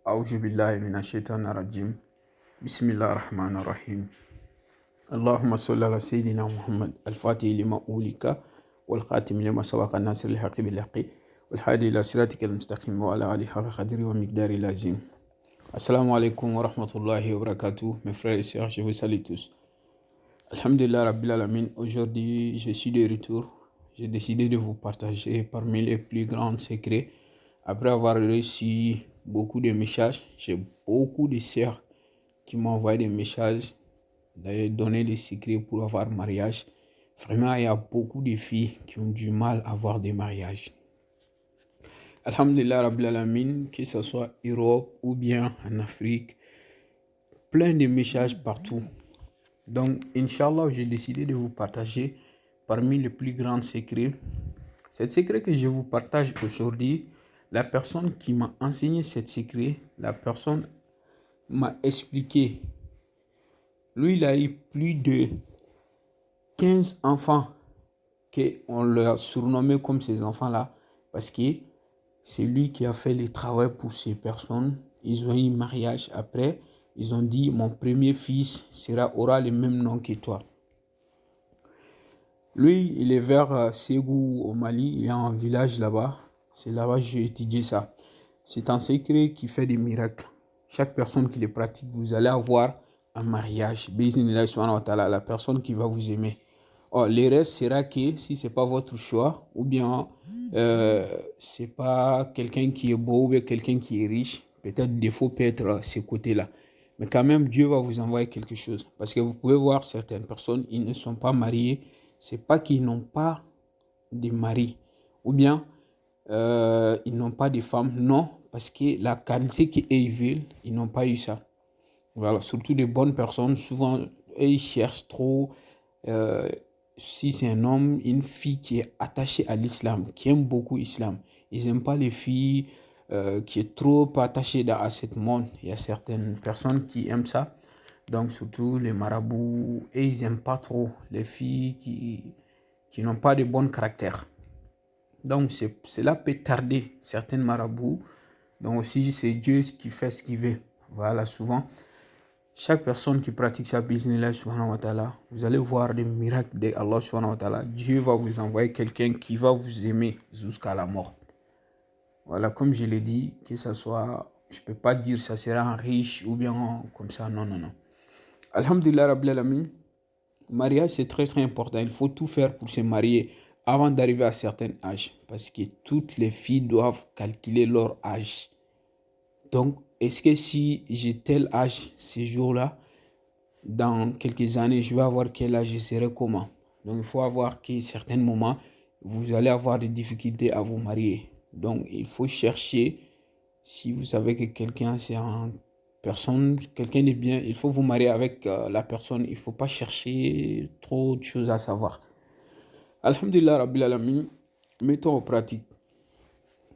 أعوذ بالله من الشيطان الرجيم بسم الله الرحمن الرحيم اللهم صل على سيدنا محمد الفاتح لما أولك والخاتم لما سبق الناصر الحق بالحق والهادي إلى صراطك المستقيم وعلى آله حق قدره ومقداره العظيم. Assalamu alaikum wa rahmatullahi wa barakatuh, mes frères et sœurs, je vous salue tous. Alhamdulillah Rabbil Alamin, aujourd'hui je suis de retour. J'ai décidé de vous partager parmi les plus grands secrets. Après avoir reçu beaucoup de messages, j'ai beaucoup de sœurs qui m'ont envoyé des messages, donné des secrets pour avoir mariage. Vraiment, il y a beaucoup de filles qui ont du mal à avoir des mariages. Alhamdulillah Rabbil Alamin, que ce soit en Europe ou bien en Afrique, plein de messages partout. Donc, Inch'Allah, j'ai décidé de vous partager parmi les plus grands secrets. Ce secret que je vous partage aujourd'hui, la personne qui m'a enseigné ce secret, la personne m'a expliqué. Lui, il a eu plus de 15 enfants qu'on leur surnommé comme ces enfants-là parce que c'est lui qui a fait le travail pour ces personnes. Ils ont eu un mariage après. Ils ont dit, mon premier fils aura le même nom que toi. Lui, il est vers Ségou au Mali. Il y a un village là-bas. C'est là-bas que j'ai étudié ça. C'est un secret qui fait des miracles. Chaque personne qui le pratique, vous allez avoir un mariage. Bismillah subhanahu wa ta'ala, la personne qui va vous aimer. Oh, le reste sera que si ce n'est pas votre choix, ou bien ce n'est pas quelqu'un qui est beau, ou bien quelqu'un qui est riche, peut-être défaut peut être ces côtés-là. Mais quand même, Dieu va vous envoyer quelque chose. Parce que vous pouvez voir certaines personnes, ils ne sont pas mariés. Ce n'est pas qu'ils n'ont pas de mari. Ou bien, ils n'ont pas de femme. Non, parce que la qualité qu'ils veulent, ils n'ont pas eu ça. Voilà, surtout des bonnes personnes, souvent, ils cherchent trop... si c'est un homme, une fille qui est attachée à l'islam, qui aime beaucoup l'islam. Ils n'aiment pas les filles qui sont trop attachées à ce monde. Il y a certaines personnes qui aiment ça. Donc surtout les marabouts, et ils n'aiment pas trop les filles qui n'ont pas de bon caractère. Donc cela peut tarder certains marabouts. Donc aussi c'est Dieu qui fait ce qu'il veut. Voilà, souvent. Chaque personne qui pratique sa bismillah subhanahu wa ta'ala, vous allez voir des miracles d'Allah subhanahu wa ta'ala. Dieu va vous envoyer quelqu'un qui va vous aimer jusqu'à la mort. Voilà, comme je l'ai dit, que ça soit, je ne peux pas dire ça sera un riche ou bien comme ça, non. Alhamdulillah Rabbil Alamin, mariage c'est très très important. Il faut tout faire pour se marier avant d'arriver à un certain âge. Parce que toutes les filles doivent calculer leur âge. Donc, est-ce que si j'ai tel âge ces jours-là, dans quelques années, je vais avoir quel âge, je serai comment? Donc, il faut avoir qu'à certains moments, vous allez avoir des difficultés à vous marier. Donc, il faut chercher, si vous savez que quelqu'un, c'est un personne, quelqu'un de bien, il faut vous marier avec la personne. Il ne faut pas chercher trop de choses à savoir. Alhamdulillah Rabbil Alamin, mettons en pratique.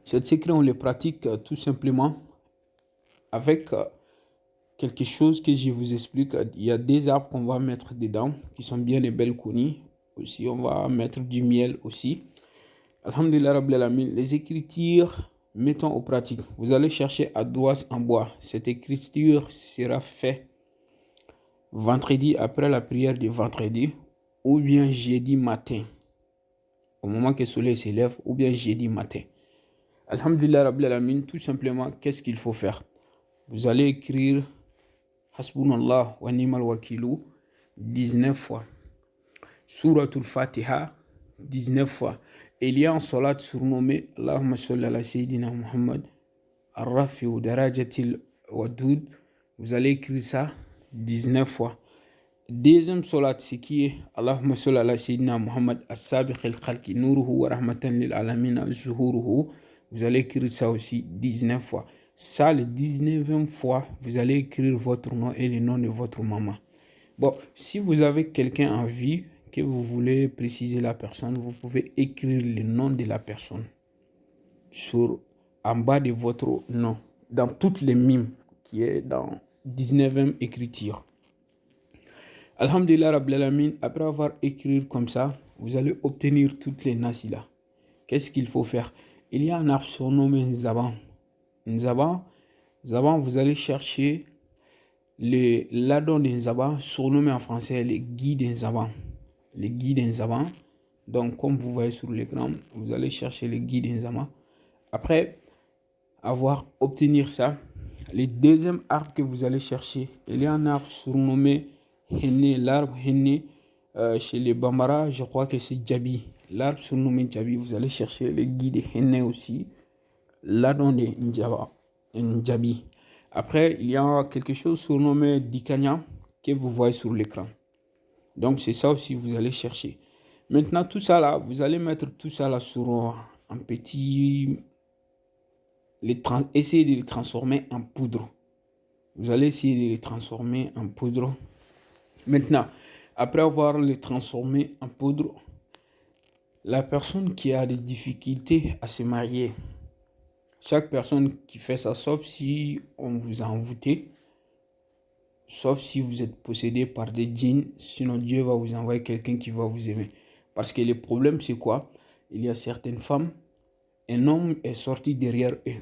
Ce secret, on le pratique tout simplement avec quelque chose que je vous explique. Il y a des arbres qu'on va mettre dedans, qui sont bien et belles connues. Aussi, on va mettre du miel aussi. Alhamdulillah Rabbil Alamin, les écritures, mettons en pratique. Vous allez chercher Adouas en bois. Cette écriture sera faite vendredi après la prière de vendredi ou bien jeudi matin. Au moment que le soleil s'élève ou bien jeudi matin. Alhamdulillah Rabbil Alamin, tout simplement, qu'est-ce qu'il faut faire? Vous allez écrire Hasbunallah wa ni'mal wakilu 19 fois. Suratul Fatiha 19 fois. Et il y a un salat surnommé Allahumma salli ala Sayyidina Muhammad Ar-Rafi ou Darajatil Wadud. Vous allez écrire ça 19 fois. Deuxième salat, c'est qui est Allahumma salli ala Sayyidina Muhammad As-Sabiq al-Khalki Nuruhu wa Rahmatan lil Alamina Zuhuruhu. Vous allez écrire ça aussi 19 fois. Ça, le 19e fois, vous allez écrire votre nom et le nom de votre maman. Bon, si vous avez quelqu'un en vie, que vous voulez préciser la personne, vous pouvez écrire le nom de la personne en bas de votre nom, dans toutes les mimes qui est dans 19e écriture. Alhamdulillah Rabbil Alamin, après avoir écrit comme ça, vous allez obtenir toutes les nasila. Qu'est-ce qu'il faut faire? Il y a un arbre surnommé Nzaban. Nzaban, Zaba, vous allez chercher les ladons d'un Zaba, surnommé en français les guides d'un Zaba. Les guides d'un Zaba. Donc, comme vous voyez sur l'écran, vous allez chercher les guides d'un Zaba. Après obtenir ça, le deuxième arbre que vous allez chercher, il y a un arbre surnommé Henné, l'arbre Henné. Chez les Bambara, je crois que c'est Djabi. L'arbre surnommé Djabi, vous allez chercher les guides Henné aussi. Ladon de Djabi. Après, il y a quelque chose surnommé Dikanya que vous voyez sur l'écran. Donc, c'est ça aussi vous allez chercher. Maintenant, tout ça là, vous allez mettre tout ça là sur un petit... Essayer de les transformer en poudre. Vous allez essayer de les transformer en poudre. Maintenant, après avoir les transformés en poudre, la personne qui a des difficultés à se marier, chaque personne qui fait ça, sauf si on vous a envoûté, sauf si vous êtes possédé par des djinns, sinon Dieu va vous envoyer quelqu'un qui va vous aimer. Parce que le problème, c'est quoi? Il y a certaines femmes, un homme est sorti derrière eux.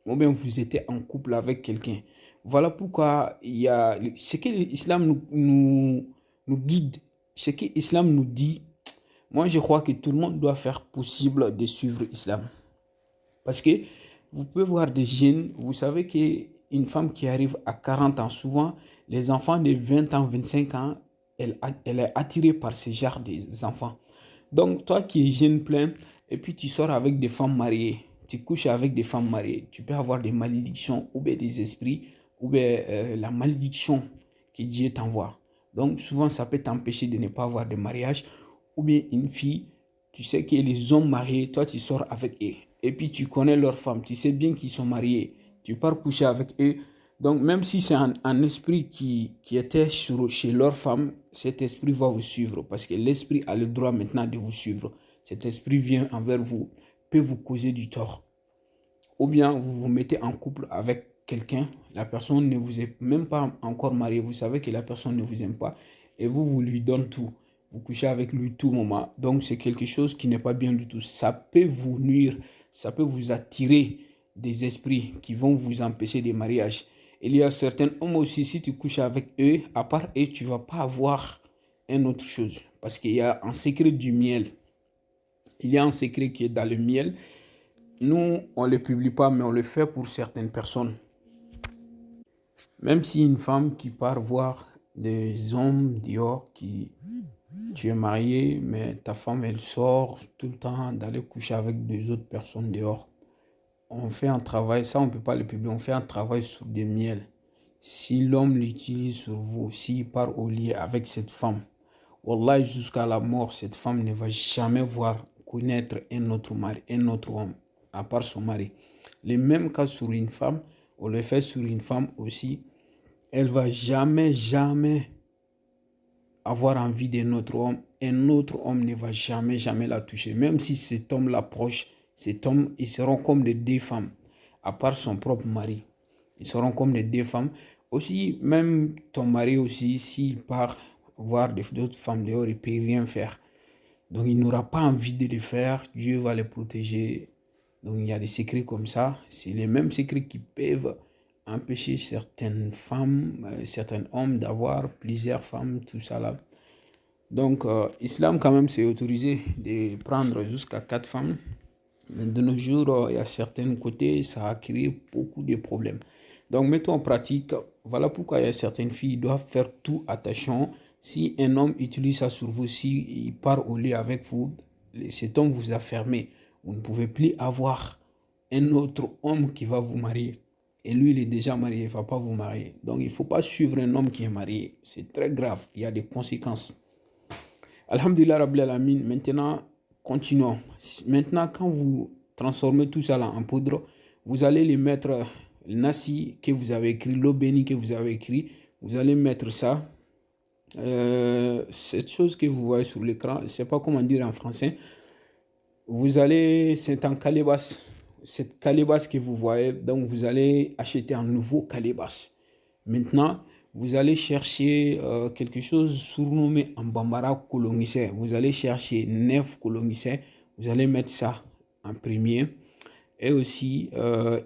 Ou bien vous étiez en couple avec quelqu'un. Voilà pourquoi il y a ce que l'islam nous guide, ce que l'islam nous dit. Moi, je crois que tout le monde doit faire possible de suivre l'islam. Parce que vous pouvez voir des jeunes, vous savez qu'une femme qui arrive à 40 ans, souvent, les enfants de 20 ans, 25 ans, elle est attirée par ce genre d'enfants. Donc, toi qui es jeune plein, et puis tu sors avec des femmes mariées, tu couches avec des femmes mariées, tu peux avoir des malédictions ou bien des esprits, ou bien la malédiction que Dieu t'envoie. Donc, souvent, ça peut t'empêcher de ne pas avoir de mariage, ou bien une fille, tu sais que les hommes mariés, toi tu sors avec eux. Et puis tu connais leurs femmes, tu sais bien qu'ils sont mariés. Tu pars coucher avec eux. Donc même si c'est un esprit qui était chez leur femme, cet esprit va vous suivre. Parce que l'esprit a le droit maintenant de vous suivre. Cet esprit vient envers vous, peut vous causer du tort. Ou bien vous vous mettez en couple avec quelqu'un, la personne ne vous est même pas encore mariée, vous savez que la personne ne vous aime pas. Et vous lui donnez tout. Vous couchez avec lui tout moment. Donc c'est quelque chose qui n'est pas bien du tout. Ça peut vous nuire, ça peut vous attirer des esprits qui vont vous empêcher des mariages. Il y a certains hommes aussi, si tu couches avec eux, à part eux, tu ne vas pas avoir une autre chose. Parce qu'il y a un secret du miel. Il y a un secret qui est dans le miel. Nous, on ne le publie pas, mais on le fait pour certaines personnes. Même si une femme qui part voir des hommes dehors, tu es marié, mais ta femme, elle sort tout le temps d'aller coucher avec deux autres personnes dehors. On fait un travail, ça on ne peut pas le publier, on fait un travail sur des miels. Si l'homme l'utilise sur vous, s'il part au lit avec cette femme, wallah, jusqu'à la mort, cette femme ne va jamais connaître un autre mari, un autre homme, à part son mari. Le même cas sur une femme, on le fait sur une femme aussi. Elle va jamais avoir envie d'un autre homme. Un autre homme ne va jamais la toucher. Même si cet homme l'approche, cet homme, ils seront comme des deux femmes, à part son propre mari. Ils seront comme des deux femmes. Aussi, même ton mari aussi, s'il part voir d'autres femmes dehors, il ne peut rien faire. Donc, il n'aura pas envie de le faire. Dieu va les protéger. Donc, il y a des secrets comme ça. C'est les mêmes secrets qui peuvent empêcher certaines femmes, certains hommes d'avoir plusieurs femmes, tout ça là. Donc, l'islam quand même, c'est autorisé de prendre jusqu'à 4 femmes. Mais de nos jours, il y a certains côtés, ça a créé beaucoup de problèmes. Donc, mettons en pratique, voilà pourquoi il y a certaines filles qui doivent faire tout attention. Si un homme utilise ça sur vous, s'il part au lit avec vous, cet homme vous a fermé. Vous ne pouvez plus avoir un autre homme qui va vous marier. Et lui, il est déjà marié, il ne va pas vous marier. Donc, il ne faut pas suivre un homme qui est marié. C'est très grave, il y a des conséquences. Alhamdulillah Rabbil Alamin, maintenant, continuons. Maintenant, quand vous transformez tout ça là en poudre, vous allez les mettre, le nasi que vous avez écrit, l'eau bénie que vous avez écrit, vous allez mettre ça. Cette chose que vous voyez sur l'écran, je ne sais pas comment dire en français. C'est un calebasse. Cette calebasse que vous voyez, donc vous allez acheter un nouveau calebasse. Maintenant, vous allez chercher quelque chose surnommé en bambara kolongissé. Vous allez chercher 9 kolongissé. Vous allez mettre ça en premier. Et aussi,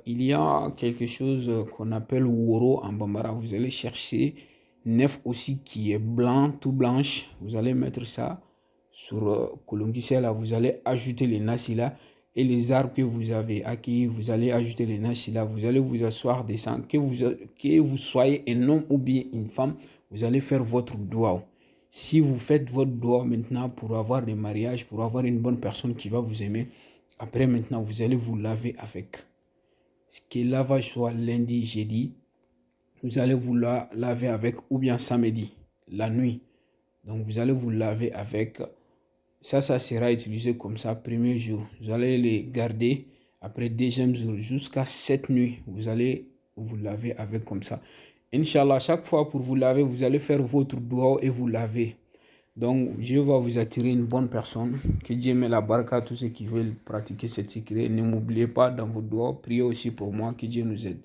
il y a quelque chose qu'on appelle woro en bambara. Vous allez chercher nef aussi qui est blanc, tout blanche. Vous allez mettre ça sur Kolongise là. Vous allez ajouter les nasi là. Et les arbres que vous avez acquis, vous allez ajouter les nasi là. Vous allez vous asseoir, descendre. Que vous soyez un homme ou bien une femme, vous allez faire votre doigt. Si vous faites votre doigt maintenant pour avoir des mariages, pour avoir une bonne personne qui va vous aimer, après maintenant, vous allez vous laver avec. Que le lavage soit lundi, jeudi, vous allez vous laver avec, ou bien samedi, la nuit. Donc vous allez vous laver avec. Ça sera utilisé comme ça, premier jour. Vous allez les garder après deuxième jour jusqu'à 7 nuits. Vous allez vous laver avec comme ça. Inch'Allah, chaque fois pour vous laver, vous allez faire votre doigt et vous laver. Donc, Dieu va vous attirer une bonne personne. Que Dieu met la baraka à tous ceux qui veulent pratiquer cette secret. Ne m'oubliez pas dans vos doigts. Priez aussi pour moi. Que Dieu nous aide.